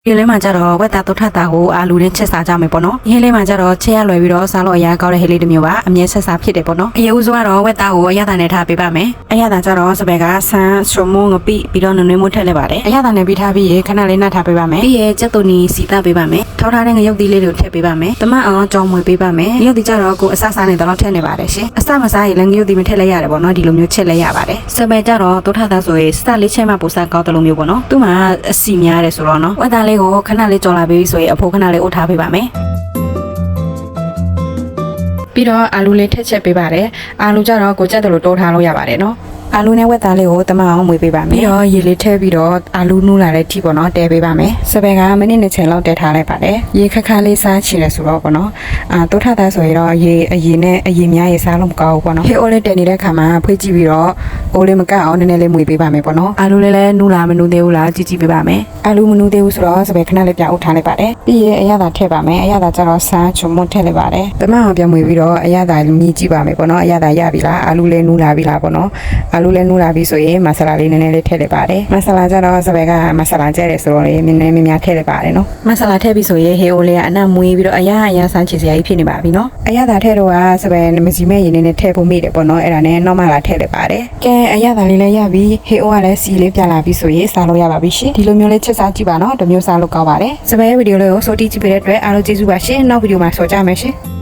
ဒီလေးမှာကြတော့ဝက်သားတုထတာကိုအာလူနဲ့ချက်စားကြမယ်ပေါ့နော်။ဒီလေးမှာကြတော့ချက်ရလွယ်ပြီးတော့စားလို့အရာကောင်းတဲ့ဟေးလေးတစ်မျိုးပါအမြဲဆက်စားဖြစ်တယ်ပေါ့နော်။အရင်ဦးဆုံးကတော့ဝက်သားကိုအရသာနဲ့ထားပေးပါမယ်။အရသာကြတော့စပယ်ကဆန်းရှုံမုံငပိပြီးတော့နွေးနွေးမိုးထည့်လိုက်ပါတယ်။အရသာနဲ့ပြီးထားပြီးခဏလေးနှက်ထားပေးပါမယ်။ပြီးရဲ့ကြက်သွနီစီသားပေးပါမယ်။ထောက်ထားတဲ့ငရုတ်သီးလေးတွေကိုထည့်ပေးပါမယ်။တမန်အောင်ကြောင်းမွေပေးပါမယ်။ငရုတ်သီးကြတော့ကိုအဆဆနဲ့တော့ထည့်နေပါတယ်ရှင်။အဆမစားရင်လည်းငရုတ်သီးမထည့်လိုက်ရတယ်ပေါ့နော်ဒီလိုမျိုးချက်လိုက်ရပါတယ်။စပယ်ကြတော့တုထတာဆိုရင်စလေးချက်မှပိုစားကောင်းတယ်လို့မျိုးပေါ့နော်။သူ့မှာအစီများတယ်ဆိုတော့နော်။ဝက်သားလေးကိုခဏလေးကြော်လာပြီးဆိုရင်အဖိုးခဏလေးအုပ်ထားပေးပါမယ်ပြီးတော့အာလူလေးထည့်ချက်ပေးပါတယ်အာလူကြတော့ကိုကြက်တယ်လို့တိုးထားလို့ရပါတယ်နော်အာလူနဲ့ဝက်သားလေးကိုတမအောင်မွေပေးပါမယ်ပြီးတော့ရေလေးထည့်ပြီးတော့အာလူနူးလာတဲ့အထိပေါ့နော်တဲပေးပါမယ်စပယ်ကမိနစ်20လောက်တဲထားလိုက်ပါတယ်ရေခက်ခါလေးစားချင်တယ်ဆိုတော့ပေါ့နော်တိုးထတာဆိုရင်တော့ရေနဲ့အရေများရေစားလို့မကောင်းဘူးပေါ့နော်ဟေးအိုးလေးတဲနေတဲ့ခါမှာဖွေးကြည့်ပြီးတော့အိုးလေးမကအောင်နည်းနည်းလေးမွေပေးပါမယ်ပေါ့နော်အာလူလေးလည်းနူးလာမနူးသေးဘူးလားကြည့်ပေးပါမယ်အာလူမနူးသေးဘူးဆိုတော့စပယ်ခဏလေးပြန်အုပ်ထားလိုက်ပါတယ်ပြီးရင်အရသာထည့်ပါမယ်အရသာကျတော့ဆန်းချုံမွတ်ထည့်လိုက်ပါတယ်တမအောင်ပြန်မွေပြီးတော့အရသာမြည်ကြည့်ပါမယ်ပေါ့နော်အရသာရပြီလားအာလူလည်းနူးလာပြီလားပေါ့နော်အာလူလည်းနူးလာပြီဆိုရင်မဆလာလေးနည်းနည်းလေးထည့်လိုက်ပါတယ်မဆလာကျတော့စပယ်ကမဆလာကျဲတယ်ဆိုတော့လေနည်းနည်းများထည့်လိုက်ပါတယ်နော်မဆလာထည့်ပြီဆိုရင်ဟေအိုလေးကအနံ့မွေးပြီးတော့အရဆန်းချင်စရာကြီးဖြစ်နေပါပြီနော်အရသာထည့်တော့ကစပယ်မစီမဲ့ရင်းနဲ့ထည့်ဖို့မိတယ်ပေါ့နော်အဲ့ဒါနဲ့နောက်မှလာထည့်လိုက်ပါတယ်ကဲအရသာလေးလည်းရပြီဟေအိုကလည်းစီလေးပြလာပြီဆိုရင်စားလို့ရပါပြီရှင်ဒီလိုမျိုးလေးချက်စားကြည့်ပါနော်တစ်မျိုးစားလို့ကောင်းပါတယ်စပယ်ဗီဒီယိုလေးကိုစိုးတီးကြည့်ပေးတဲ့အတွက်အားလုံးကျေးဇူးပါရှင်နောက်ဗီဒီယိုမှာဆော်ကြမယ်ရှင်